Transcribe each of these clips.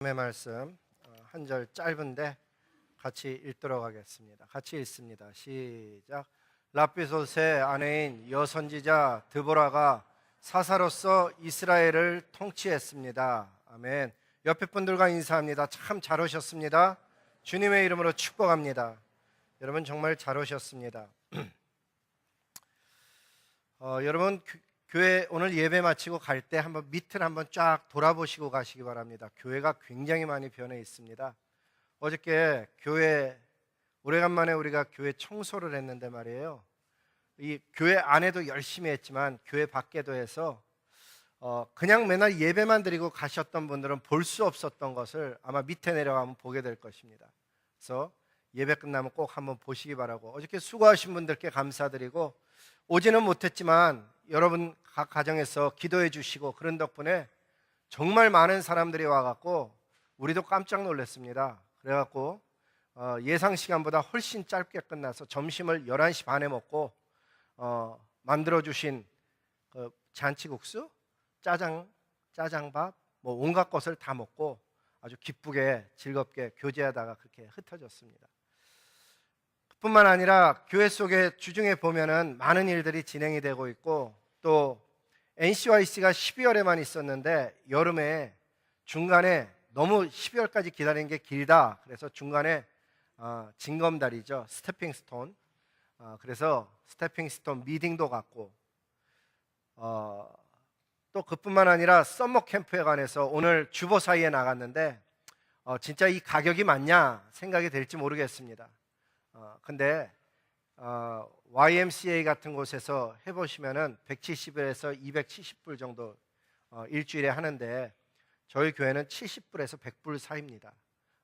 말씀 한 절 짧은데 같이 읽도록 하겠습니다. 같이 읽습니다. 시작. 랍비솥의 아내인 여선지자 드보라가 사사로서 이스라엘을 통치했습니다. 아멘. 옆에 분들과 인사합니다. 참 잘 오셨습니다. 주님의 이름으로 축복합니다. 여러분 정말 잘 오셨습니다. 여러분 교회 오늘 예배 마치고 갈 때 한번 밑을 한번 쫙 돌아보시고 가시기 바랍니다. 교회가 굉장히 많이 변해 있습니다. 어저께 교회 오래간만에 우리가 교회 청소를 했는데 말이에요. 이 교회 안에도 열심히 했지만 교회 밖에도 해서 그냥 맨날 예배만 드리고 가셨던 분들은 볼 수 없었던 것을 아마 밑에 내려가면 보게 될 것입니다. 그래서 예배 끝나면 꼭 한번 보시기 바라고, 어저께 수고하신 분들께 감사드리고, 오지는 못했지만 여러분 각 가정에서 기도해 주시고 그런 덕분에 정말 많은 사람들이 와갖고 우리도 깜짝 놀랐습니다. 그래갖고 예상 시간보다 훨씬 짧게 끝나서 점심을 11시 반에 먹고 만들어주신 잔치국수, 짜장밥 뭐 온갖 것을 다 먹고 아주 기쁘게 즐겁게 교제하다가 그렇게 흩어졌습니다. 뿐만 아니라 교회 속에 주중에 보면은 많은 일들이 진행이 되고 있고, 또 NCYC가 12월에만 있었는데 여름에 중간에 너무 12월까지 기다리는 게 길다, 그래서 중간에 징검다리죠, 스태핑 스톤, 그래서 스태핑 스톤 미팅도 갔고, 또 그뿐만 아니라 썸머 캠프에 관해서 오늘 주보 사이에 나갔는데 진짜 이 가격이 맞냐 생각이 될지 모르겠습니다. 근데 YMCA 같은 곳에서 해보시면은 170불에서 270불 정도 일주일에 하는데, 저희 교회는 70불에서 100불 사이입니다.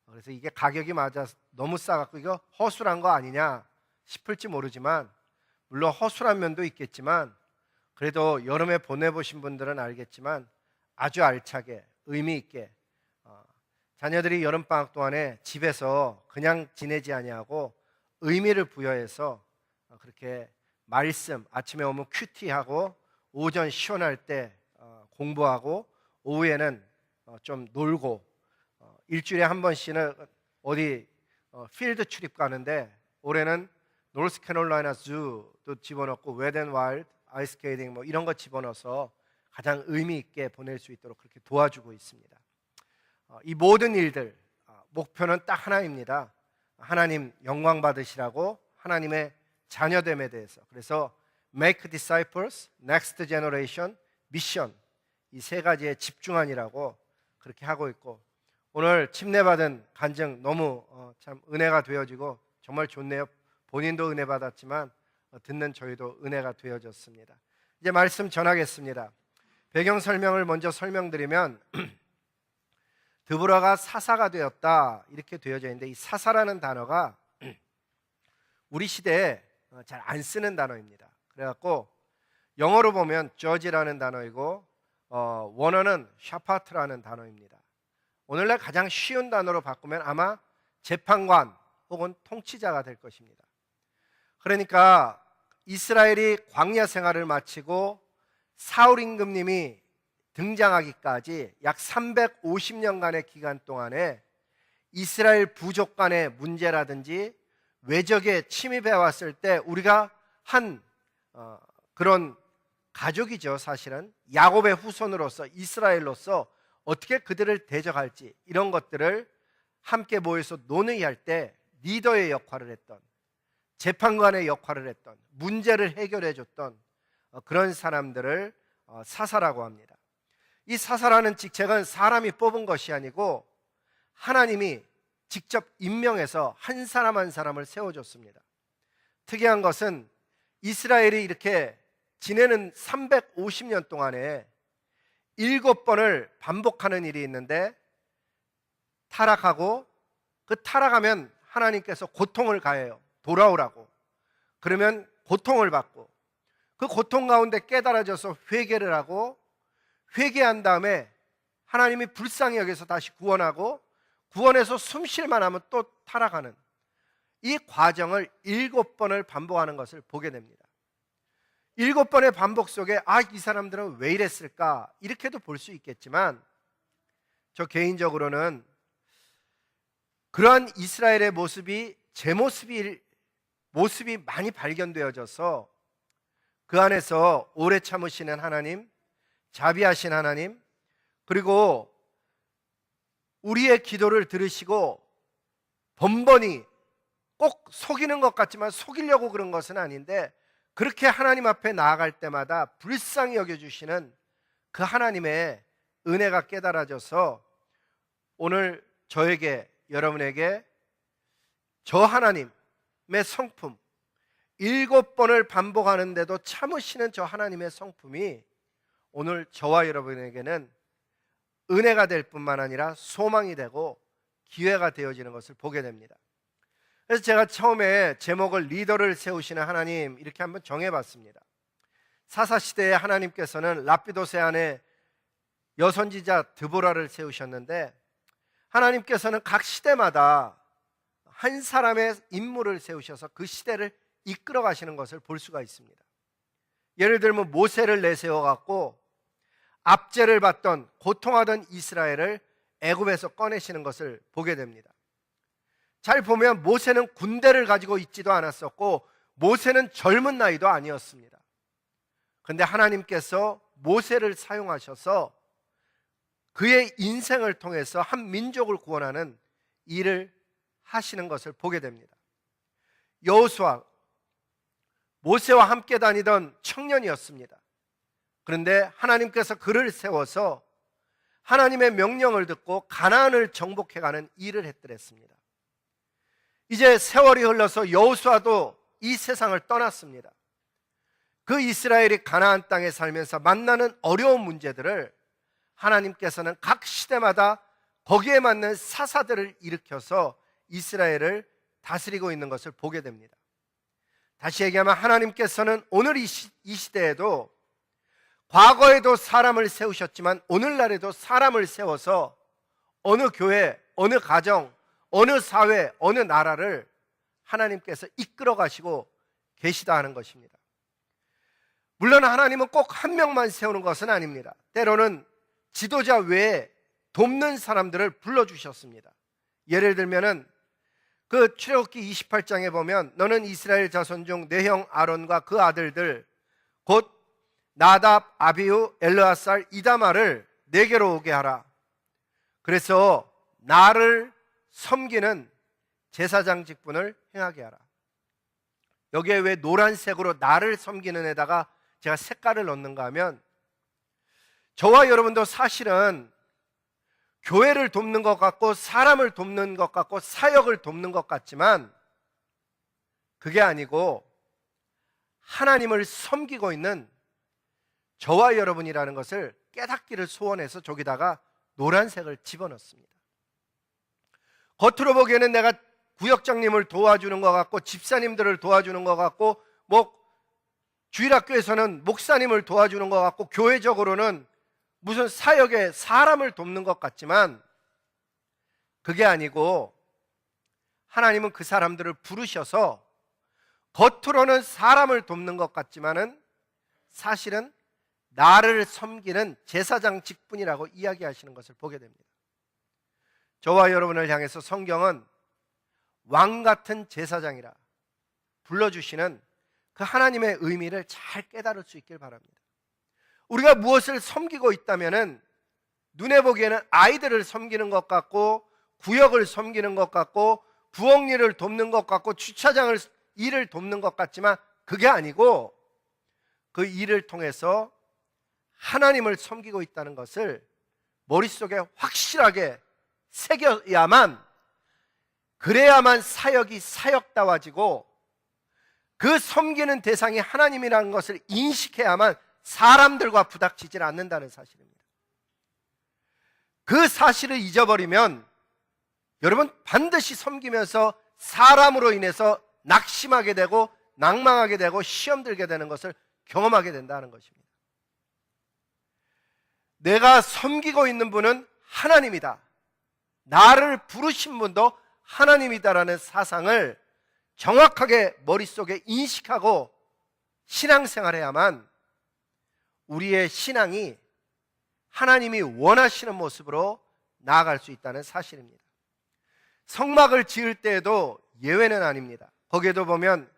그래서 이게 가격이 맞아 너무 싸갖고 이거 허술한 거 아니냐 싶을지 모르지만, 물론 허술한 면도 있겠지만 그래도 여름에 보내보신 분들은 알겠지만 아주 알차게 의미 있게 자녀들이 여름방학 동안에 집에서 그냥 지내지 아니하고 의미를 부여해서 그렇게 말씀, 아침에 오면 큐티하고 오전 시원할 때 공부하고 오후에는 좀 놀고, 일주일에 한 번씩은 어디 필드 출입 가는데, 올해는 노스캐롤라이나 주도 집어넣고 웨덴와일드, 아이스케이팅 뭐 이런 거 집어넣어서 가장 의미 있게 보낼 수 있도록 그렇게 도와주고 있습니다. 이 모든 일들 목표는 딱 하나입니다. 하나님 영광 받으시라고, 하나님의 자녀됨에 대해서. 그래서 Make Disciples, Next Generation, Mission, 이 세 가지에 집중하니라고 그렇게 하고 있고, 오늘 침례받은 간증 너무 참 은혜가 되어지고 정말 좋네요. 본인도 은혜 받았지만 듣는 저희도 은혜가 되어졌습니다. 이제 말씀 전하겠습니다. 배경 설명을 먼저 설명드리면 드보라가 사사가 되었다 이렇게 되어져 있는데, 이 사사라는 단어가 우리 시대에 잘 안 쓰는 단어입니다. 그래갖고 영어로 보면 저지라는 단어이고 원어는 샤파트라는 단어입니다. 오늘날 가장 쉬운 단어로 바꾸면 아마 재판관 혹은 통치자가 될 것입니다. 그러니까 이스라엘이 광야 생활을 마치고 사울 임금님이 등장하기까지 약 350년간의 기간 동안에 이스라엘 부족 간의 문제라든지 외적에 침입해 왔을 때 우리가 한 그런 가족이죠. 사실은 야곱의 후손으로서, 이스라엘로서 어떻게 그들을 대적할지, 이런 것들을 함께 모여서 논의할 때 리더의 역할을 했던, 재판관의 역할을 했던, 문제를 해결해 줬던 그런 사람들을 사사라고 합니다. 이 사사라는 직책은 사람이 뽑은 것이 아니고 하나님이 직접 임명해서 한 사람 한 사람을 세워줬습니다. 특이한 것은 이스라엘이 이렇게 지내는 350년 동안에 7번을 반복하는 일이 있는데, 타락하고 그 타락하면 하나님께서 고통을 가해요. 돌아오라고. 그러면 고통을 받고, 그 고통 가운데 깨달아져서 회개를 하고, 회개한 다음에 하나님이 불쌍히 여겨서 다시 구원하고, 구원해서 숨 쉴만 하면 또 타락하는 이 과정을 7번을 반복하는 것을 보게 됩니다. 7번의 반복 속에 이 사람들은 왜 이랬을까 이렇게도 볼 수 있겠지만, 저 개인적으로는 그러한 이스라엘의 모습이 제 모습이 많이 발견되어져서 그 안에서 오래 참으시는 하나님, 자비하신 하나님, 그리고 우리의 기도를 들으시고 번번이 꼭 속이는 것 같지만 속이려고 그런 것은 아닌데 그렇게 하나님 앞에 나아갈 때마다 불쌍히 여겨주시는 그 하나님의 은혜가 깨달아져서 오늘 저에게, 여러분에게 저 하나님의 성품, 7번을 반복하는데도 참으시는 저 하나님의 성품이 오늘 저와 여러분에게는 은혜가 될 뿐만 아니라 소망이 되고 기회가 되어지는 것을 보게 됩니다. 그래서 제가 처음에 제목을 리더를 세우시는 하나님 이렇게 한번 정해봤습니다. 사사시대에 하나님께서는 라피도세 안에 여선지자 드보라를 세우셨는데 하나님께서는 각 시대마다 한 사람의 인물을 세우셔서 그 시대를 이끌어 가시는 것을 볼 수가 있습니다. 예를 들면 모세를 내세워갖고 압제를 받던 고통하던 이스라엘을 애굽에서 꺼내시는 것을 보게 됩니다. 잘 보면 모세는 군대를 가지고 있지도 않았었고 모세는 젊은 나이도 아니었습니다. 그런데 하나님께서 모세를 사용하셔서 그의 인생을 통해서 한 민족을 구원하는 일을 하시는 것을 보게 됩니다. 여호수아, 모세와 함께 다니던 청년이었습니다. 그런데 하나님께서 그를 세워서 하나님의 명령을 듣고 가나안을 정복해가는 일을 했더랬습니다. 이제 세월이 흘러서 여호수아도 이 세상을 떠났습니다. 그 이스라엘이 가나안 땅에 살면서 만나는 어려운 문제들을 하나님께서는 각 시대마다 거기에 맞는 사사들을 일으켜서 이스라엘을 다스리고 있는 것을 보게 됩니다. 다시 얘기하면 하나님께서는 오늘 이 시대에도 과거에도 사람을 세우셨지만 오늘날에도 사람을 세워서 어느 교회, 어느 가정, 어느 사회, 어느 나라를 하나님께서 이끌어 가시고 계시다 하는 것입니다. 물론 하나님은 꼭 한 명만 세우는 것은 아닙니다. 때로는 지도자 외에 돕는 사람들을 불러주셨습니다. 예를 들면은 그 출애굽기 28장에 보면 너는 이스라엘 자손 중 내 형 아론과 그 아들들 곧 나답, 아비후, 엘르아살, 이다마를 내게로 오게 하라. 그래서 나를 섬기는 제사장 직분을 행하게 하라. 여기에 왜 노란색으로 나를 섬기는 데다가 제가 색깔을 넣는가 하면 저와 여러분도 사실은 교회를 돕는 것 같고 사람을 돕는 것 같고 사역을 돕는 것 같지만 그게 아니고 하나님을 섬기고 있는 저와 여러분이라는 것을 깨닫기를 소원해서 저기다가 노란색을 집어넣습니다. 겉으로 보기에는 내가 구역장님을 도와주는 것 같고 집사님들을 도와주는 것 같고 주일학교에서는 목사님을 도와주는 것 같고 교회적으로는 무슨 사역에 사람을 돕는 것 같지만 그게 아니고 하나님은 그 사람들을 부르셔서 겉으로는 사람을 돕는 것 같지만은 사실은 나를 섬기는 제사장 직분이라고 이야기하시는 것을 보게 됩니다. 저와 여러분을 향해서 성경은 왕 같은 제사장이라 불러주시는 그 하나님의 의미를 잘 깨달을 수 있길 바랍니다. 우리가 무엇을 섬기고 있다면은 눈에 보기에는 아이들을 섬기는 것 같고 구역을 섬기는 것 같고 부엌 일을 돕는 것 같고 주차장을 일을 돕는 것 같지만 그게 아니고 그 일을 통해서 하나님을 섬기고 있다는 것을 머릿속에 확실하게 새겨야만, 그래야만 사역이 사역다워지고 그 섬기는 대상이 하나님이라는 것을 인식해야만 사람들과 부닥치질 않는다는 사실입니다. 그 사실을 잊어버리면 여러분 반드시 섬기면서 사람으로 인해서 낙심하게 되고 낭망하게 되고 시험 들게 되는 것을 경험하게 된다는 것입니다. 내가 섬기고 있는 분은 하나님이다, 나를 부르신 분도 하나님이다라는 사상을 정확하게 머릿속에 인식하고 신앙생활해야만 우리의 신앙이 하나님이 원하시는 모습으로 나아갈 수 있다는 사실입니다. 성막을 지을 때에도 예외는 아닙니다. 거기에도 보면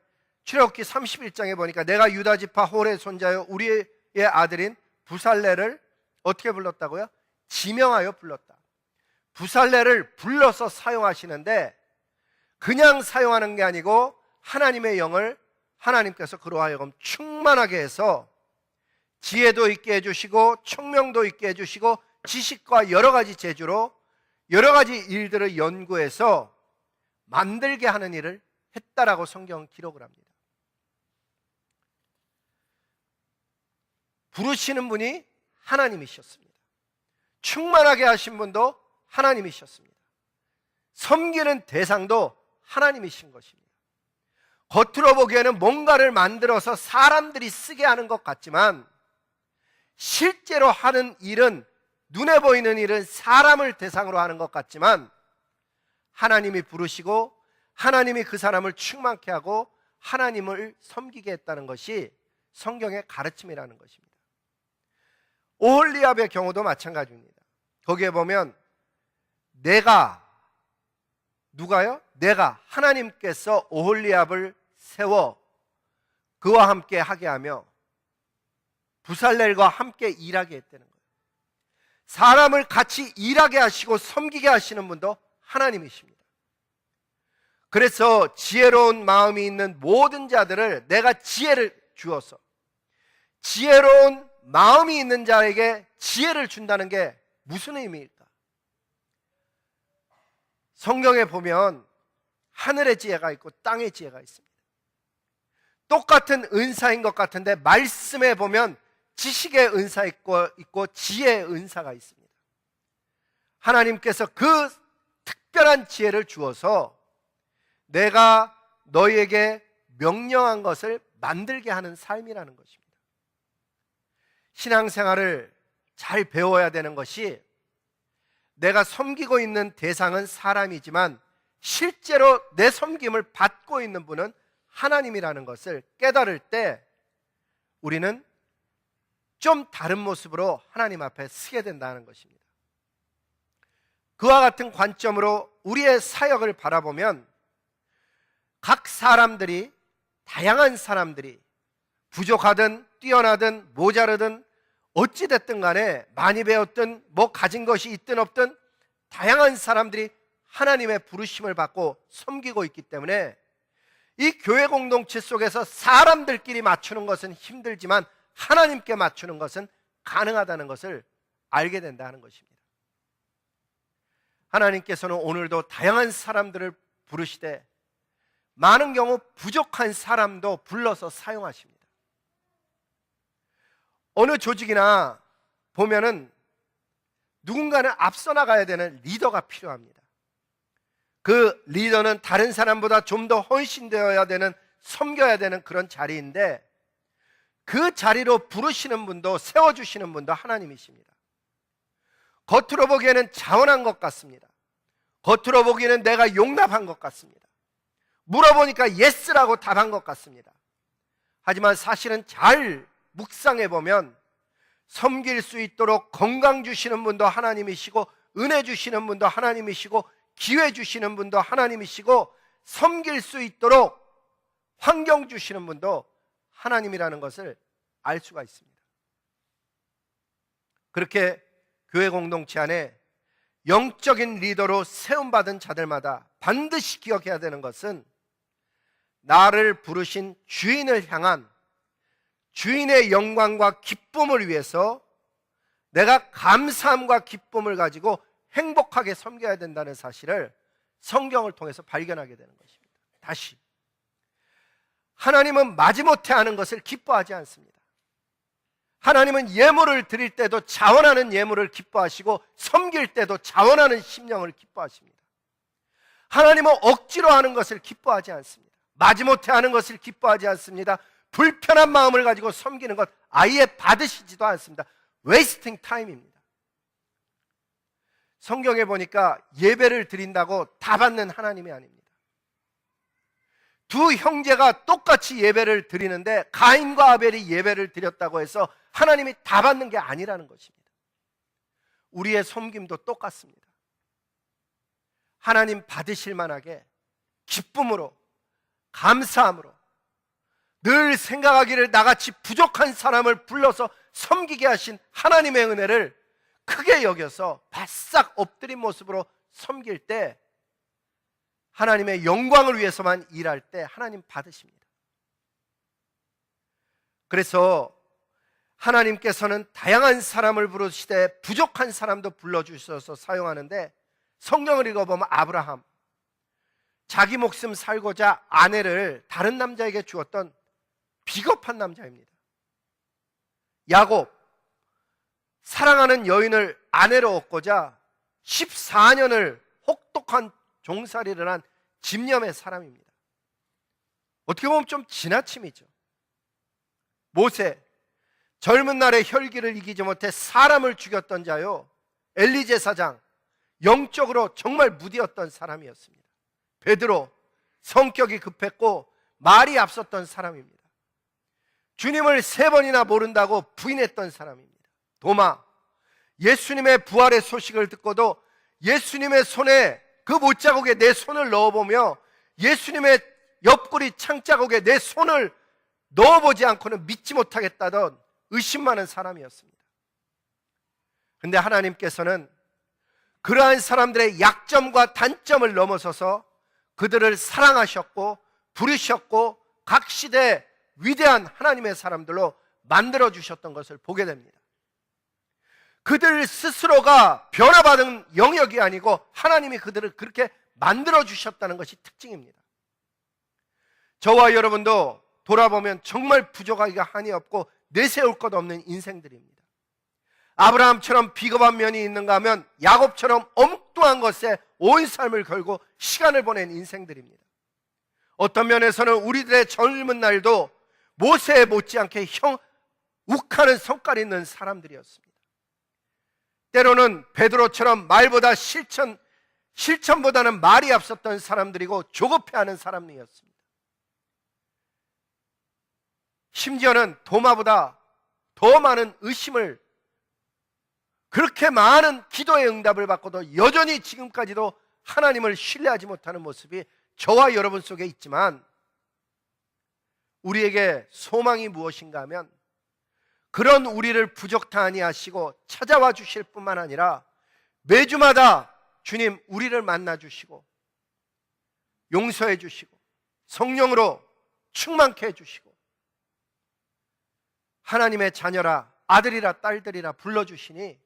출애굽기 31장에 보니까 내가 유다 지파 홀의 손자여 우리의 아들인 부살레를 어떻게 불렀다고요? 지명하여 불렀다. 부살레를 불러서 사용하시는데 그냥 사용하는 게 아니고 하나님의 영을 하나님께서 그로 하여금 충만하게 해서 지혜도 있게 해주시고 총명도 있게 해주시고 지식과 여러 가지 재주로 여러 가지 일들을 연구해서 만들게 하는 일을 했다라고 성경은 기록을 합니다. 부르시는 분이 하나님이셨습니다. 충만하게 하신 분도 하나님이셨습니다. 섬기는 대상도 하나님이신 것입니다. 겉으로 보기에는 뭔가를 만들어서 사람들이 쓰게 하는 것 같지만 실제로 하는 일은, 눈에 보이는 일은 사람을 대상으로 하는 것 같지만 하나님이 부르시고 하나님이 그 사람을 충만케 하고 하나님을 섬기게 했다는 것이 성경의 가르침이라는 것입니다. 오홀리압의 경우도 마찬가지입니다. 거기에 보면 내가 하나님께서 오홀리압을 세워 그와 함께 하게 하며 부살렐과 함께 일하게 했다는 거예요. 사람을 같이 일하게 하시고 섬기게 하시는 분도 하나님이십니다. 그래서 지혜로운 마음이 있는 모든 자들을 내가 지혜를 주어서 지혜로운 마음이 있는 자에게 지혜를 준다는 게 무슨 의미일까? 성경에 보면 하늘의 지혜가 있고 땅의 지혜가 있습니다. 똑같은 은사인 것 같은데 말씀에 보면 지식의 은사 있고 지혜의 은사가 있습니다. 하나님께서 그 특별한 지혜를 주어서 내가 너희에게 명령한 것을 만들게 하는 삶이라는 것입니다. 신앙생활을 잘 배워야 되는 것이 내가 섬기고 있는 대상은 사람이지만 실제로 내 섬김을 받고 있는 분은 하나님이라는 것을 깨달을 때 우리는 좀 다른 모습으로 하나님 앞에 서게 된다는 것입니다. 그와 같은 관점으로 우리의 사역을 바라보면 각 사람들이, 다양한 사람들이 부족하든 뛰어나든 모자르든 어찌됐든 간에 많이 배웠든 뭐 가진 것이 있든 없든 다양한 사람들이 하나님의 부르심을 받고 섬기고 있기 때문에 이 교회 공동체 속에서 사람들끼리 맞추는 것은 힘들지만 하나님께 맞추는 것은 가능하다는 것을 알게 된다는 것입니다. 하나님께서는 오늘도 다양한 사람들을 부르시되 많은 경우 부족한 사람도 불러서 사용하십니다. 어느 조직이나 보면은 누군가는 앞서 나가야 되는 리더가 필요합니다. 그 리더는 다른 사람보다 좀 더 헌신되어야 되는, 섬겨야 되는 그런 자리인데 그 자리로 부르시는 분도 세워주시는 분도 하나님이십니다. 겉으로 보기에는 자원한 것 같습니다. 겉으로 보기에는 내가 용납한 것 같습니다. 물어보니까 예스라고 답한 것 같습니다. 하지만 사실은 잘 묵상해 보면 섬길 수 있도록 건강 주시는 분도 하나님이시고 은혜 주시는 분도 하나님이시고 기회 주시는 분도 하나님이시고 섬길 수 있도록 환경 주시는 분도 하나님이라는 것을 알 수가 있습니다. 그렇게 교회 공동체 안에 영적인 리더로 세움받은 자들마다 반드시 기억해야 되는 것은 나를 부르신 주인을 향한 주인의 영광과 기쁨을 위해서 내가 감사함과 기쁨을 가지고 행복하게 섬겨야 된다는 사실을 성경을 통해서 발견하게 되는 것입니다. 다시 하나님은 마지못해 하는 것을 기뻐하지 않습니다. 하나님은 예물을 드릴 때도 자원하는 예물을 기뻐하시고 섬길 때도 자원하는 심령을 기뻐하십니다. 하나님은 억지로 하는 것을 기뻐하지 않습니다. 마지못해 하는 것을 기뻐하지 않습니다. 불편한 마음을 가지고 섬기는 것 아예 받으시지도 않습니다. 웨이스팅 타임입니다. 성경에 보니까 예배를 드린다고 다 받는 하나님이 아닙니다. 두 형제가 똑같이 예배를 드리는데 가인과 아벨이 예배를 드렸다고 해서 하나님이 다 받는 게 아니라는 것입니다. 우리의 섬김도 똑같습니다. 하나님 받으실 만하게 기쁨으로, 감사함으로 늘 생각하기를 나같이 부족한 사람을 불러서 섬기게 하신 하나님의 은혜를 크게 여겨서 바싹 엎드린 모습으로 섬길 때, 하나님의 영광을 위해서만 일할 때 하나님 받으십니다. 그래서 하나님께서는 다양한 사람을 부르시되 부족한 사람도 불러주셔서 사용하는데, 성경을 읽어보면 아브라함, 자기 목숨 살고자 아내를 다른 남자에게 주었던 비겁한 남자입니다. 야곱, 사랑하는 여인을 아내로 얻고자 14년을 혹독한 종살이를 한 집념의 사람입니다. 어떻게 보면 좀 지나침이죠. 모세, 젊은 날에 혈기를 이기지 못해 사람을 죽였던 자요. 엘리 제사장, 영적으로 정말 무디었던 사람이었습니다. 베드로, 성격이 급했고 말이 앞섰던 사람입니다. 주님을 3번이나 모른다고 부인했던 사람입니다. 도마, 예수님의 부활의 소식을 듣고도 예수님의 손에 그 못자국에 내 손을 넣어보며 예수님의 옆구리 창자국에 내 손을 넣어보지 않고는 믿지 못하겠다던 의심 많은 사람이었습니다. 그런데 하나님께서는 그러한 사람들의 약점과 단점을 넘어서서 그들을 사랑하셨고 부르셨고 각 시대에 위대한 하나님의 사람들로 만들어주셨던 것을 보게 됩니다. 그들 스스로가 변화받은 영역이 아니고 하나님이 그들을 그렇게 만들어주셨다는 것이 특징입니다. 저와 여러분도 돌아보면 정말 부족하기가 한이 없고 내세울 것 없는 인생들입니다. 아브라함처럼 비겁한 면이 있는가 하면 야곱처럼 엉뚱한 것에 온 삶을 걸고 시간을 보낸 인생들입니다. 어떤 면에서는 우리들의 젊은 날도 모세에 못지않게 욱하는 성깔이 있는 사람들이었습니다. 때로는 베드로처럼 말보다 실천보다는 말이 앞섰던 사람들이고 조급해하는 사람이었습니다. 심지어는 도마보다 더 많은 의심을, 그렇게 많은 기도의 응답을 받고도 여전히 지금까지도 하나님을 신뢰하지 못하는 모습이 저와 여러분 속에 있지만, 우리에게 소망이 무엇인가 하면 그런 우리를 부족하지 아니하시고 찾아와 주실 뿐만 아니라 매주마다 주님 우리를 만나 주시고 용서해 주시고 성령으로 충만케 해 주시고 하나님의 자녀라, 아들이라 딸들이라 불러주시니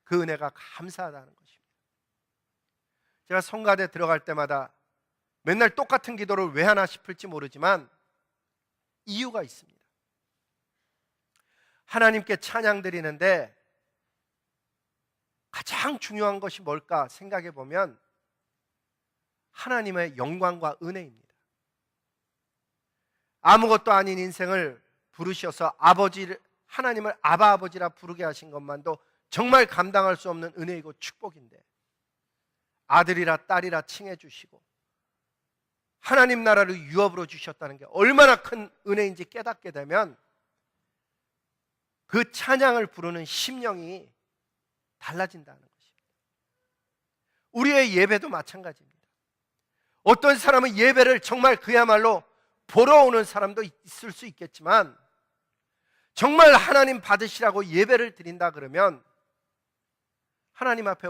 그 은혜가 감사하다는 것입니다. 제가 성가대 들어갈 때마다 맨날 똑같은 기도를 왜 하나 싶을지 모르지만 이유가 있습니다. 하나님께 찬양 드리는데 가장 중요한 것이 뭘까 생각해 보면 하나님의 영광과 은혜입니다. 아무것도 아닌 인생을 부르셔서 하나님을 아바 아버지라 부르게 하신 것만도 정말 감당할 수 없는 은혜이고 축복인데, 아들이라 딸이라 칭해 주시고 하나님 나라를 유업으로 주셨다는 게 얼마나 큰 은혜인지 깨닫게 되면 그 찬양을 부르는 심령이 달라진다는 것입니다. 우리의 예배도 마찬가지입니다. 어떤 사람은 예배를 정말 그야말로 보러 오는 사람도 있을 수 있겠지만, 정말 하나님 받으시라고 예배를 드린다 그러면 하나님 앞에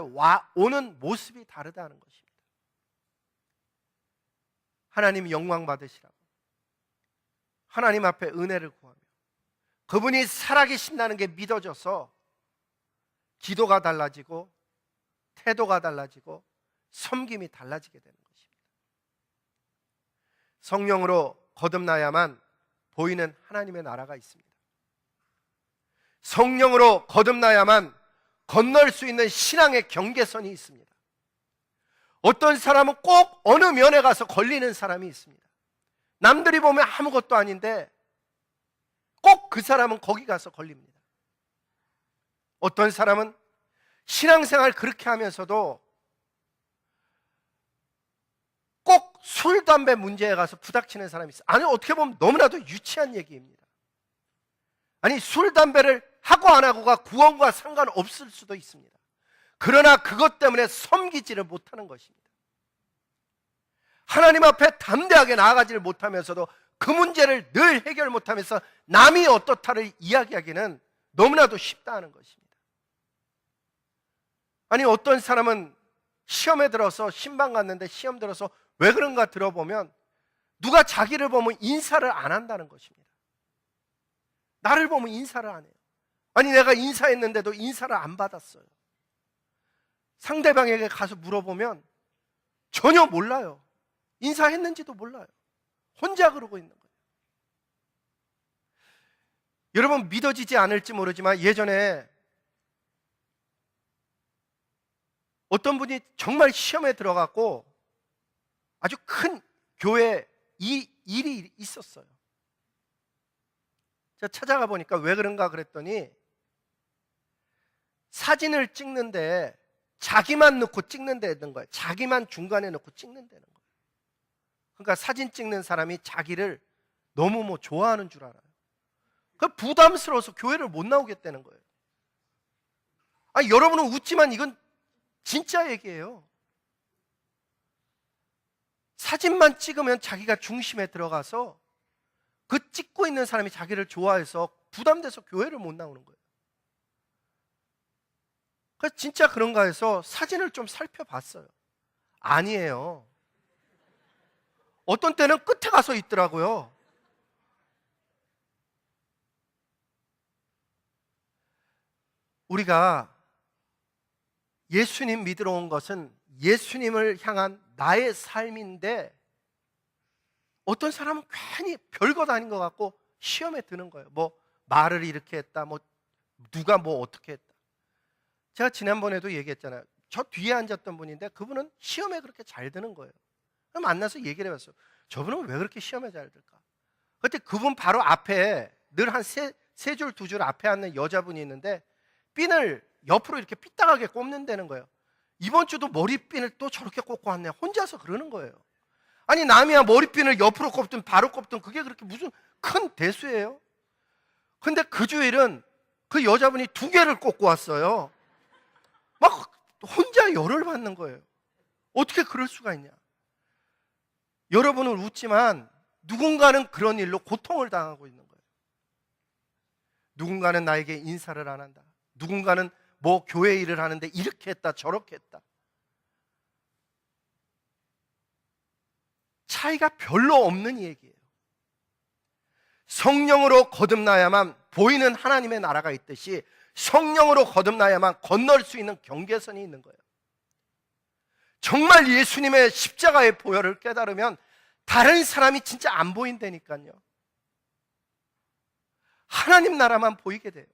오는 모습이 다르다는 것입니다. 하나님 영광 받으시라고 하나님 앞에 은혜를 구하며 그분이 살아계신다는 게 믿어져서 기도가 달라지고 태도가 달라지고 섬김이 달라지게 되는 것입니다. 성령으로 거듭나야만 보이는 하나님의 나라가 있습니다. 성령으로 거듭나야만 건널 수 있는 신앙의 경계선이 있습니다. 어떤 사람은 꼭 어느 면에 가서 걸리는 사람이 있습니다. 남들이 보면 아무것도 아닌데 꼭 그 사람은 거기 가서 걸립니다. 어떤 사람은 신앙생활 그렇게 하면서도 꼭 술, 담배 문제에 가서 부닥치는 사람이 있어요. 아니, 어떻게 보면 너무나도 유치한 얘기입니다. 아니, 술, 담배를 하고 안 하고가 구원과 상관없을 수도 있습니다. 그러나 그것 때문에 섬기지를 못하는 것입니다. 하나님 앞에 담대하게 나아가지를 못하면서도 그 문제를 늘 해결 못하면서 남이 어떻다를 이야기하기는 너무나도 쉽다는 것입니다. 아니, 어떤 사람은 시험에 들어서 신방 갔는데 시험 들어서 왜 그런가 들어보면 누가 자기를 보면 인사를 안 한다는 것입니다. 나를 보면 인사를 안 해요. 아니, 내가 인사했는데도 인사를 안 받았어요. 상대방에게 가서 물어보면 전혀 몰라요. 인사했는지도 몰라요. 혼자 그러고 있는 거예요. 여러분, 믿어지지 않을지 모르지만 예전에 어떤 분이 정말 시험에 들어갔고 아주 큰 교회 일이 있었어요. 제가 찾아가 보니까 왜 그런가 그랬더니 사진을 찍는데 자기만 넣고 찍는 데는 거예요. 자기만 중간에 넣고 찍는 데는 거예요. 그러니까 사진 찍는 사람이 자기를 너무 좋아하는 줄 알아요. 그 부담스러워서 교회를 못 나오겠다는 거예요. 아니, 여러분은 웃지만 이건 진짜 얘기예요. 사진만 찍으면 자기가 중심에 들어가서 그 찍고 있는 사람이 자기를 좋아해서 부담돼서 교회를 못 나오는 거예요. 그래서 진짜 그런가 해서 사진을 좀 살펴봤어요. 아니에요. 어떤 때는 끝에 가서 있더라고요. 우리가 예수님 믿으러 온 것은 예수님을 향한 나의 삶인데 어떤 사람은 괜히 별것 아닌 것 같고 시험에 드는 거예요. 뭐 말을 이렇게 했다, 뭐 누가 뭐 어떻게 했다. 제가 지난번에도 얘기했잖아요. 저 뒤에 앉았던 분인데 그분은 시험에 그렇게 잘 드는 거예요. 만나서 얘기를 해봤어요. 저분은 왜 그렇게 시험에 잘 들까? 그때 그분 바로 앞에 늘 한 세 줄, 두 줄 앞에 앉는 여자분이 있는데 핀을 옆으로 이렇게 삐딱하게 꼽는다는 거예요. 이번 주도 머리핀을 또 저렇게 꽂고 왔네. 혼자서 그러는 거예요. 아니, 남이야 머리핀을 옆으로 꼽든 바로 꼽든 그게 그렇게 무슨 큰 대수예요? 근데 그 주일은 그 여자분이 2개를 꽂고 왔어요. 막 혼자 열을 받는 거예요. 어떻게 그럴 수가 있냐? 여러분은 웃지만 누군가는 그런 일로 고통을 당하고 있는 거예요. 누군가는 나에게 인사를 안 한다. 누군가는 뭐 교회 일을 하는데 이렇게 했다 저렇게 했다. 차이가 별로 없는 얘기예요. 성령으로 거듭나야만 보이는 하나님의 나라가 있듯이 성령으로 거듭나야만 건널 수 있는 경계선이 있는 거예요. 정말 예수님의 십자가의 보혈을 깨달으면 다른 사람이 진짜 안 보인다니까요. 하나님 나라만 보이게 돼요.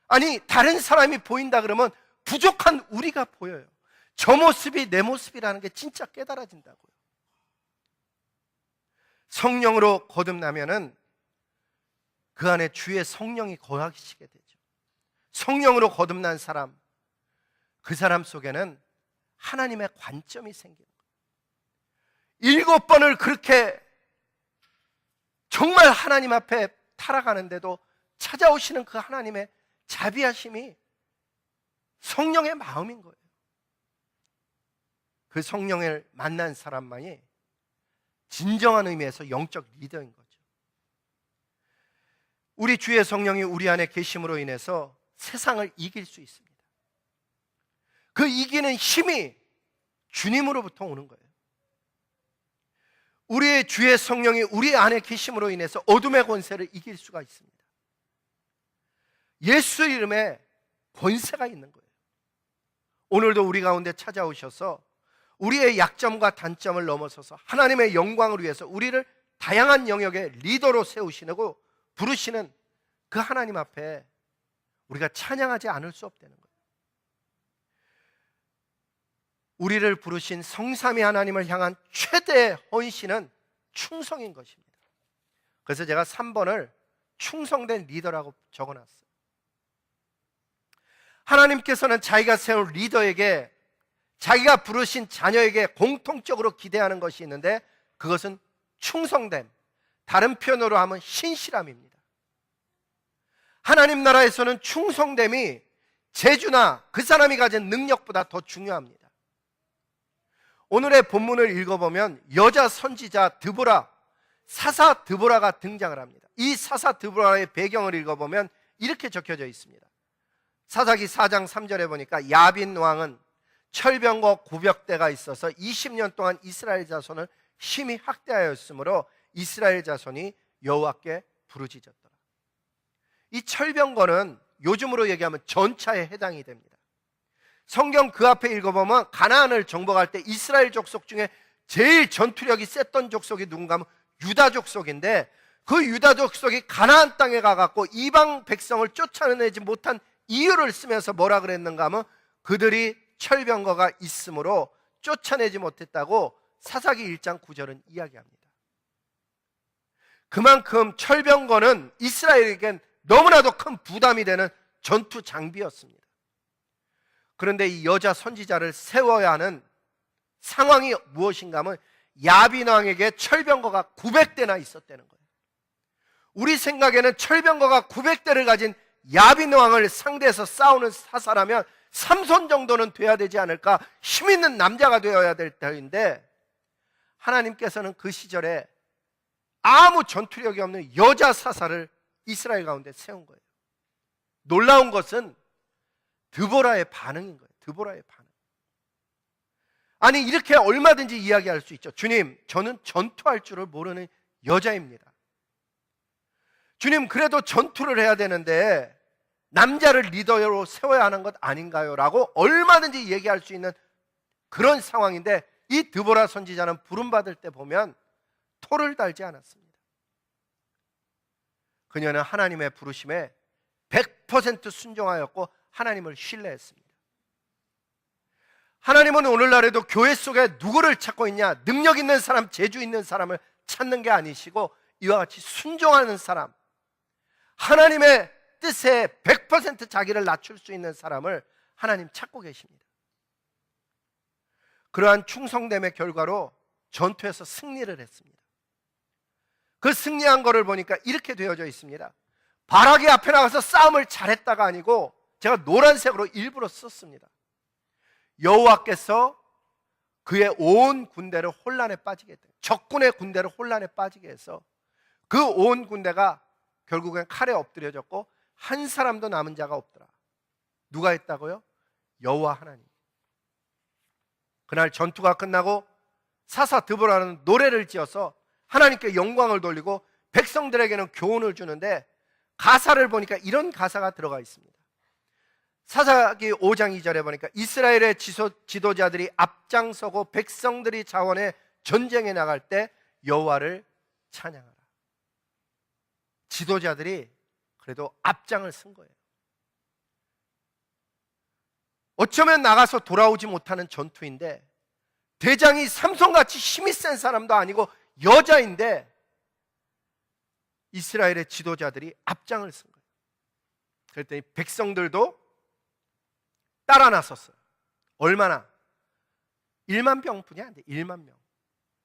아니, 다른 사람이 보인다 그러면 부족한 우리가 보여요. 저 모습이 내 모습이라는 게 진짜 깨달아진다고요. 성령으로 거듭나면은 그 안에 주의 성령이 거하시게 되죠. 성령으로 거듭난 사람, 그 사람 속에는 하나님의 관점이 생기는 거예요. 7번을 그렇게 정말 하나님 앞에 타락하는데도 찾아오시는 그 하나님의 자비하심이 성령의 마음인 거예요. 그 성령을 만난 사람만이 진정한 의미에서 영적 리더인 거죠. 우리 주의 성령이 우리 안에 계심으로 인해서 세상을 이길 수 있습니다. 그 이기는 힘이 주님으로부터 오는 거예요. 우리의 주의 성령이 우리 안에 계심으로 인해서 어둠의 권세를 이길 수가 있습니다. 예수 이름에 권세가 있는 거예요. 오늘도 우리 가운데 찾아오셔서 우리의 약점과 단점을 넘어서서 하나님의 영광을 위해서 우리를 다양한 영역의 리더로 세우시고 부르시는 그 하나님 앞에 우리가 찬양하지 않을 수 없다는 거예요. 우리를 부르신 성삼위 하나님을 향한 최대의 헌신은 충성인 것입니다. 그래서 제가 3번을 충성된 리더라고 적어놨어요. 하나님께서는 자기가 세운 리더에게, 자기가 부르신 자녀에게 공통적으로 기대하는 것이 있는데 그것은 충성됨, 다른 표현으로 하면 신실함입니다. 하나님 나라에서는 충성됨이 재주나 그 사람이 가진 능력보다 더 중요합니다. 오늘의 본문을 읽어보면 여자 선지자 드보라, 사사 드보라가 등장을 합니다. 이 사사 드보라의 배경을 읽어보면 이렇게 적혀져 있습니다. 사사기 4장 3절에 보니까 야빈 왕은 철병거 900대가 있어서 20년 동안 이스라엘 자손을 심히 학대하였으므로 이스라엘 자손이 여호와께 부르짖었더라. 이 철병거는 요즘으로 얘기하면 전차에 해당이 됩니다. 성경 그 앞에 읽어보면 가나안을 정복할 때 이스라엘 족속 중에 제일 전투력이 셌던 족속이 누군가 하면 유다 족속인데, 그 유다 족속이 가나안 땅에 가갖고 이방 백성을 쫓아내지 못한 이유를 쓰면서 뭐라 그랬는가 하면 그들이 철병거가 있으므로 쫓아내지 못했다고 사사기 1장 9절은 이야기합니다. 그만큼 철병거는 이스라엘에겐 너무나도 큰 부담이 되는 전투 장비였습니다. 그런데 이 여자 선지자를 세워야 하는 상황이 무엇인가 하면 야빈 왕에게 철병거가 900대나 있었다는 거예요. 우리 생각에는 철병거가 900대를 가진 야빈 왕을 상대해서 싸우는 사사라면 삼손 정도는 돼야 되지 않을까, 힘 있는 남자가 되어야 될 터인데, 하나님께서는 그 시절에 아무 전투력이 없는 여자 사사를 이스라엘 가운데 세운 거예요. 놀라운 것은 드보라의 반응인 거예요. 드보라의 반응. 아니, 이렇게 얼마든지 이야기할 수 있죠. 주님, 저는 전투할 줄을 모르는 여자입니다. 주님, 그래도 전투를 해야 되는데 남자를 리더로 세워야 하는 것 아닌가요? 라고 얼마든지 얘기할 수 있는 그런 상황인데, 이 드보라 선지자는 부름받을 때 보면 토를 달지 않았습니다. 그녀는 하나님의 부르심에 100% 순종하였고 하나님을 신뢰했습니다. 하나님은 오늘날에도 교회 속에 누구를 찾고 있냐, 능력 있는 사람, 재주 있는 사람을 찾는 게 아니시고 이와 같이 순종하는 사람, 하나님의 뜻에 100% 자기를 낮출 수 있는 사람을 하나님 찾고 계십니다. 그러한 충성됨의 결과로 전투에서 승리를 했습니다. 그 승리한 거를 보니까 이렇게 되어져 있습니다. 바라기 앞에 나가서 싸움을 잘했다가 아니고, 제가 노란색으로 일부러 썼습니다. 여호와께서 그의 온 군대를 혼란에 빠지게 했다. 적군의 군대를 혼란에 빠지게 해서 그 온 군대가 결국엔 칼에 엎드려졌고 한 사람도 남은 자가 없더라. 누가 했다고요? 여호와 하나님. 그날 전투가 끝나고 사사 드보라는 노래를 지어서 하나님께 영광을 돌리고 백성들에게는 교훈을 주는데, 가사를 보니까 이런 가사가 들어가 있습니다. 사사기 5장 2절에 보니까 이스라엘의 지도자들이 앞장서고 백성들이 자원해 전쟁에 나갈 때 여호와를 찬양하라. 지도자들이 그래도 앞장을 쓴 거예요. 어쩌면 나가서 돌아오지 못하는 전투인데, 대장이 삼손같이 힘이 센 사람도 아니고 여자인데 이스라엘의 지도자들이 앞장을 쓴 거예요. 그랬더니 백성들도 따라 나섰어요. 얼마나? 1만 명뿐이 안 돼. 1만 명.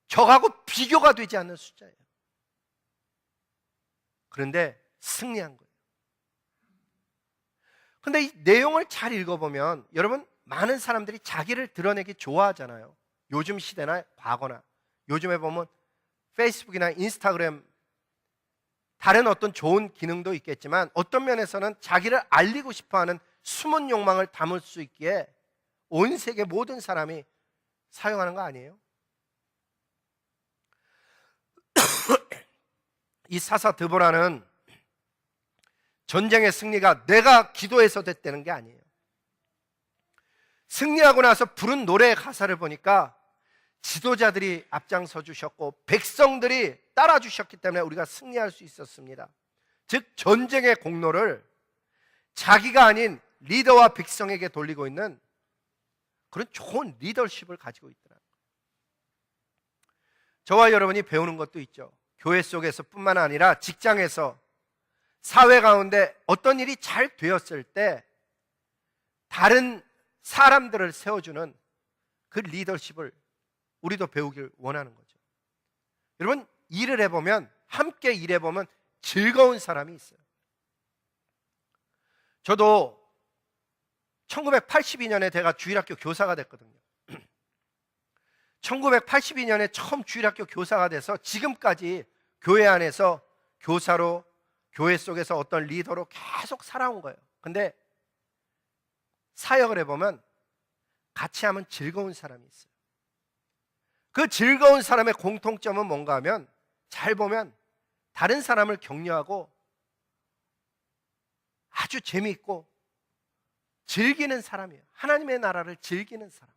적하고 비교가 되지 않는 숫자예요. 그런데 승리한 거예요. 근데 이 내용을 잘 읽어보면 여러분, 많은 사람들이 자기를 드러내기 좋아하잖아요. 요즘 시대나 과거나. 요즘에 보면 페이스북이나 인스타그램, 다른 어떤 좋은 기능도 있겠지만 어떤 면에서는 자기를 알리고 싶어하는 숨은 욕망을 담을 수 있기에 온 세계 모든 사람이 사용하는 거 아니에요? 이 사사 드보라는 전쟁의 승리가 내가 기도해서 됐다는 게 아니에요. 승리하고 나서 부른 노래의 가사를 보니까 지도자들이 앞장서 주셨고 백성들이 따라 주셨기 때문에 우리가 승리할 수 있었습니다. 즉 전쟁의 공로를 자기가 아닌 리더와 백성에게 돌리고 있는 그런 좋은 리더십을 가지고 있더라고요. 저와 여러분이 배우는 것도 있죠. 교회 속에서 뿐만 아니라 직장에서, 사회 가운데 어떤 일이 잘 되었을 때 다른 사람들을 세워주는 그 리더십을 우리도 배우길 원하는 거죠. 여러분, 일을 해보면, 함께 일해보면 즐거운 사람이 있어요. 저도 1982년에 제가 주일학교 교사가 됐거든요. 1982년에 처음 주일학교 교사가 돼서 지금까지 교회 안에서 교사로, 교회 속에서 어떤 리더로 계속 살아온 거예요. 근데 사역을 해보면 같이 하면 즐거운 사람이 있어요. 그 즐거운 사람의 공통점은 뭔가 하면 잘 보면 다른 사람을 격려하고 아주 재미있고 즐기는 사람이에요. 하나님의 나라를 즐기는 사람.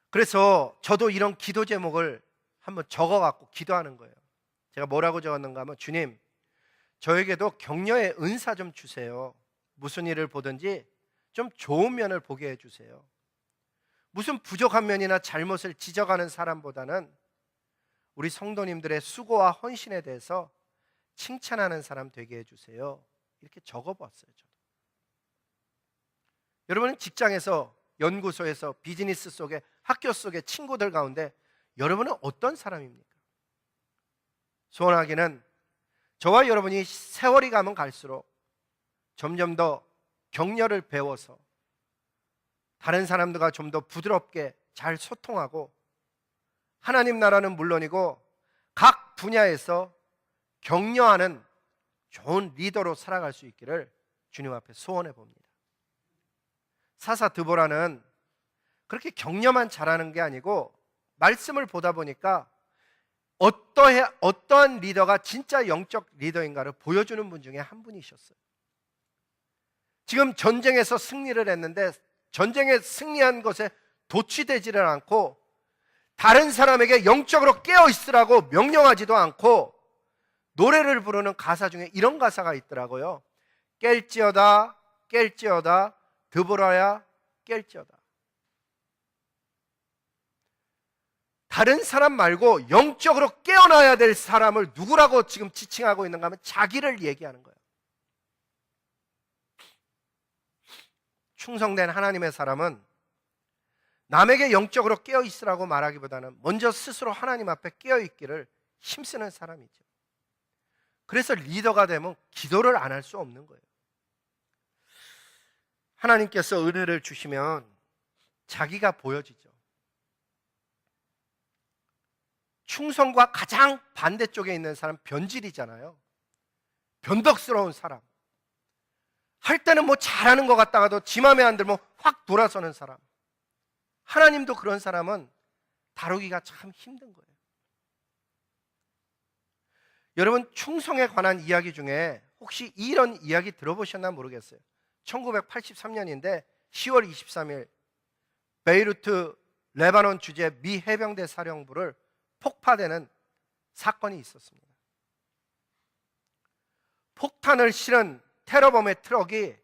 그래서 저도 이런 기도 제목을 한번 적어갖고 기도하는 거예요. 제가 뭐라고 적었는가 하면, 주님, 저에게도 격려의 은사 좀 주세요. 무슨 일을 보든지 좀 좋은 면을 보게 해주세요. 무슨 부족한 면이나 잘못을 지적하는 사람보다는 우리 성도님들의 수고와 헌신에 대해서 칭찬하는 사람 되게 해주세요. 이렇게 적어봤어요. 저도. 여러분은 직장에서, 연구소에서, 비즈니스 속에, 학교 속에, 친구들 가운데 여러분은 어떤 사람입니까? 소원하기는 저와 여러분이 세월이 가면 갈수록 점점 더 격려를 배워서 다른 사람들과 좀 더 부드럽게 잘 소통하고, 하나님 나라는 물론이고 각 분야에서 격려하는 좋은 리더로 살아갈 수 있기를 주님 앞에 소원해 봅니다. 사사 드보라는 그렇게 격려만 잘하는 게 아니고 말씀을 보다 보니까 어떠한 리더가 진짜 영적 리더인가를 보여주는 분 중에 한 분이셨어요. 지금 전쟁에서 승리를 했는데 전쟁에 승리한 것에 도취되지를 않고 다른 사람에게 영적으로 깨어 있으라고 명령하지도 않고 노래를 부르는 가사 중에 이런 가사가 있더라고요. 깰지어다 깰지어다 드보라야 깰지어다. 다른 사람 말고 영적으로 깨어나야 될 사람을 누구라고 지금 지칭하고 있는가 하면 자기를 얘기하는 거예요. 충성된 하나님의 사람은 남에게 영적으로 깨어 있으라고 말하기보다는 먼저 스스로 하나님 앞에 깨어 있기를 힘쓰는 사람이죠. 그래서 리더가 되면 기도를 안 할 수 없는 거예요. 하나님께서 은혜를 주시면 자기가 보여지죠. 충성과 가장 반대쪽에 있는 사람 변질이잖아요. 변덕스러운 사람. 할 때는 뭐 잘하는 것 같다가도 지 맘에 안 들면 확 돌아서는 사람. 하나님도 그런 사람은 다루기가 참 힘든 거예요. 여러분, 충성에 관한 이야기 중에 혹시 이런 이야기 들어보셨나 모르겠어요. 1983년인데 10월 23일 베이루트 레바논 주재 미 해병대 사령부를 폭파되는 사건이 있었습니다. 폭탄을 실은 테러범의 트럭이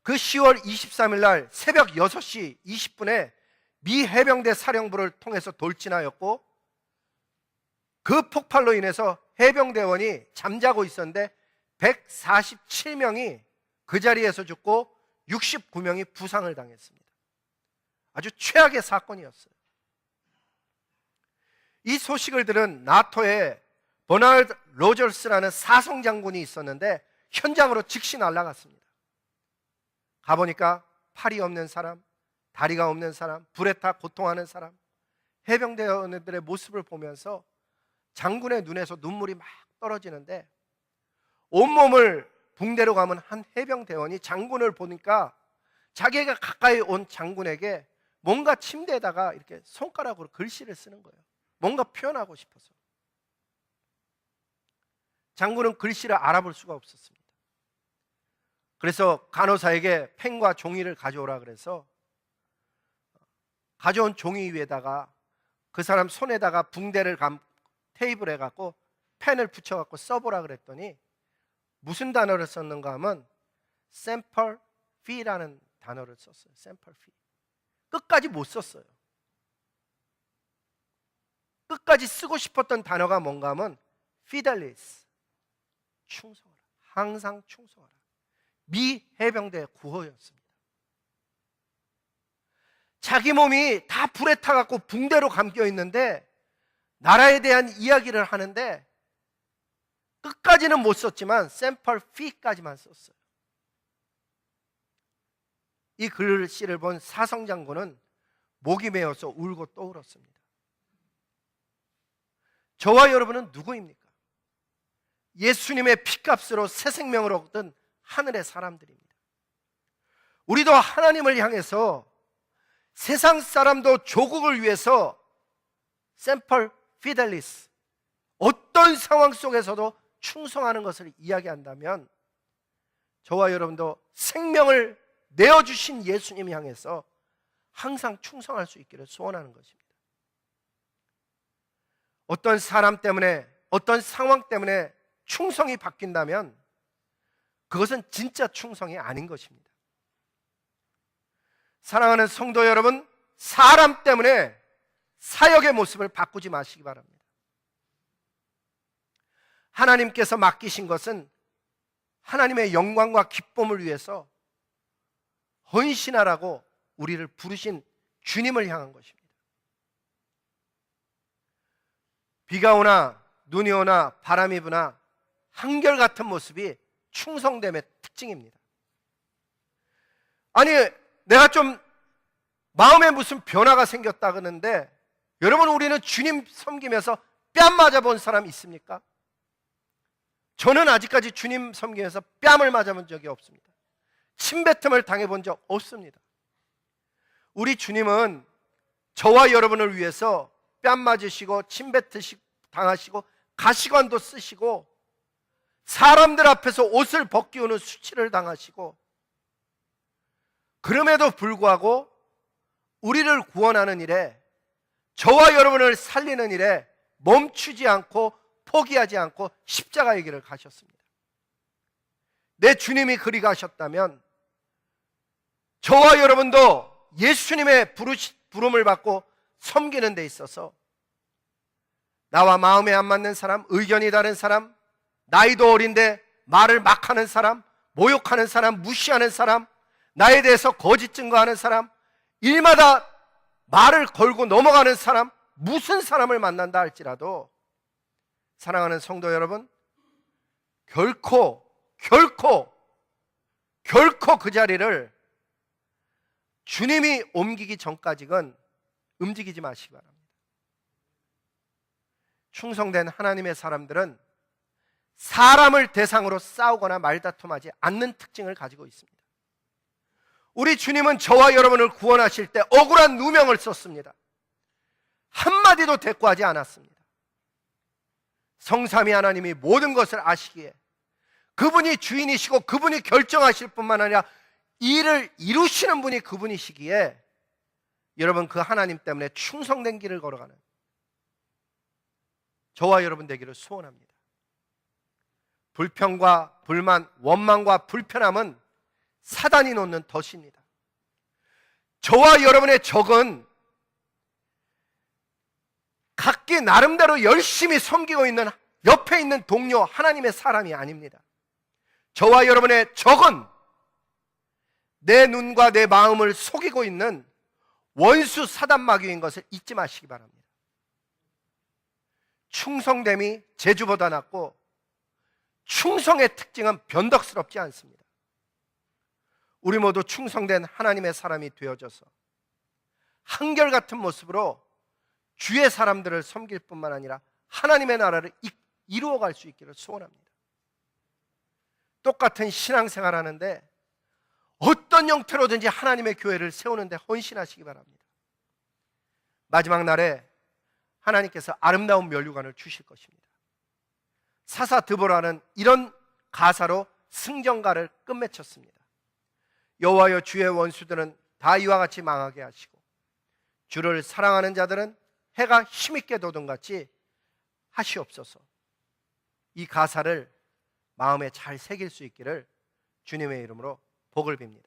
그 10월 23일 날 새벽 6시 20분에 미 해병대 사령부를 통해서 돌진하였고, 그 폭발로 인해서 해병대원이 잠자고 있었는데 147명이 그 자리에서 죽고 69명이 부상을 당했습니다. 아주 최악의 사건이었어요. 이 소식을 들은 나토의 버나드 로저스라는 사성 장군이 있었는데 현장으로 즉시 날아갔습니다. 가보니까 팔이 없는 사람, 다리가 없는 사람, 불에 타 고통하는 사람, 해병대원들의 모습을 보면서 장군의 눈에서 눈물이 막 떨어지는데, 온몸을 붕대로 감은 한 해병대원이 장군을 보니까 자기가 가까이 온 장군에게 뭔가 침대에다가 이렇게 손가락으로 글씨를 쓰는 거예요. 뭔가 표현하고 싶어서. 장군은 글씨를 알아볼 수가 없었습니다. 그래서 간호사에게 펜과 종이를 가져오라 그래서 가져온 종이 위에다가 그 사람 손에다가 붕대를 테이블에 갖고 펜을 붙여갖고 써보라 그랬더니 무슨 단어를 썼는가 하면 샘플 피라는 단어를 썼어요. 샘플 피. 끝까지 못 썼어요. 끝까지 쓰고 싶었던 단어가 뭔가 하면 fidelis, 충성하라, 항상 충성하라. 미 해병대 구호였습니다. 자기 몸이 다 불에 타갖고 붕대로 감겨 있는데 나라에 대한 이야기를 하는데 끝까지는 못 썼지만 샘플 피까지만 썼어요. 이 글씨를 본 사성 장군은 목이 메어서 울고 또 울었습니다. 저와 여러분은 누구입니까? 예수님의 피값으로 새 생명을 얻은 하늘의 사람들입니다. 우리도 하나님을 향해서 세상 사람도 조국을 위해서 셈펄 피델리스, 어떤 상황 속에서도 충성하는 것을 이야기한다면 저와 여러분도 생명을 내어주신 예수님 향해서 항상 충성할 수 있기를 소원하는 것입니다. 어떤 사람 때문에, 어떤 상황 때문에 충성이 바뀐다면 그것은 진짜 충성이 아닌 것입니다. 사랑하는 성도 여러분, 사람 때문에 사역의 모습을 바꾸지 마시기 바랍니다. 하나님께서 맡기신 것은 하나님의 영광과 기쁨을 위해서 헌신하라고 우리를 부르신 주님을 향한 것입니다. 비가 오나 눈이 오나 바람이 부나 한결같은 모습이 충성됨의 특징입니다. 아니, 내가 좀 마음에 무슨 변화가 생겼다 그러는데, 여러분, 우리는 주님 섬기면서 뺨 맞아본 사람 있습니까? 저는 아직까지 주님 섬기면서 뺨을 맞아본 적이 없습니다. 침뱉음을 당해본 적 없습니다. 우리 주님은 저와 여러분을 위해서 뺨 맞으시고 침뱉으시고 당하시고 가시관도 쓰시고 사람들 앞에서 옷을 벗기우는 수치를 당하시고, 그럼에도 불구하고 우리를 구원하는 일에, 저와 여러분을 살리는 일에 멈추지 않고 포기하지 않고 십자가의 길을 가셨습니다. 내 주님이 그리 가셨다면 저와 여러분도 예수님의 부름을 받고 섬기는 데 있어서 나와 마음에 안 맞는 사람, 의견이 다른 사람, 나이도 어린데 말을 막 하는 사람, 모욕하는 사람, 무시하는 사람, 나에 대해서 거짓 증거하는 사람, 일마다 말을 걸고 넘어가는 사람, 무슨 사람을 만난다 할지라도 사랑하는 성도 여러분, 결코 그 자리를 주님이 옮기기 전까지는 움직이지 마시기 바랍니다. 충성된 하나님의 사람들은 사람을 대상으로 싸우거나 말다툼하지 않는 특징을 가지고 있습니다. 우리 주님은 저와 여러분을 구원하실 때 억울한 누명을 썼습니다. 한마디도 대꾸하지 않았습니다. 성삼위 하나님이 모든 것을 아시기에 그분이 주인이시고 그분이 결정하실 뿐만 아니라 일을 이루시는 분이 그분이시기에 여러분, 그 하나님 때문에 충성된 길을 걸어가는 저와 여러분 되기를 소원합니다. 불평과 불만, 원망과 불편함은 사단이 놓는 덫입니다. 저와 여러분의 적은 각기 나름대로 열심히 섬기고 있는 옆에 있는 동료, 하나님의 사람이 아닙니다. 저와 여러분의 적은 내 눈과 내 마음을 속이고 있는 원수 사단 마귀인 것을 잊지 마시기 바랍니다. 충성됨이 재주보다 낫고 충성의 특징은 변덕스럽지 않습니다. 우리 모두 충성된 하나님의 사람이 되어져서 한결같은 모습으로 주의 사람들을 섬길 뿐만 아니라 하나님의 나라를 이루어갈 수 있기를 소원합니다. 똑같은 신앙생활 하는데 어떤 형태로든지 하나님의 교회를 세우는데 헌신하시기 바랍니다. 마지막 날에 하나님께서 아름다운 면류관을 주실 것입니다. 사사 드보라는 이런 가사로 승전가를 끝맺혔습니다. 여호와여, 주의 원수들은 다 이와 같이 망하게 하시고 주를 사랑하는 자들은 해가 힘있게 돋음같이 하시옵소서. 이 가사를 마음에 잘 새길 수 있기를 주님의 이름으로 복을 빕니다.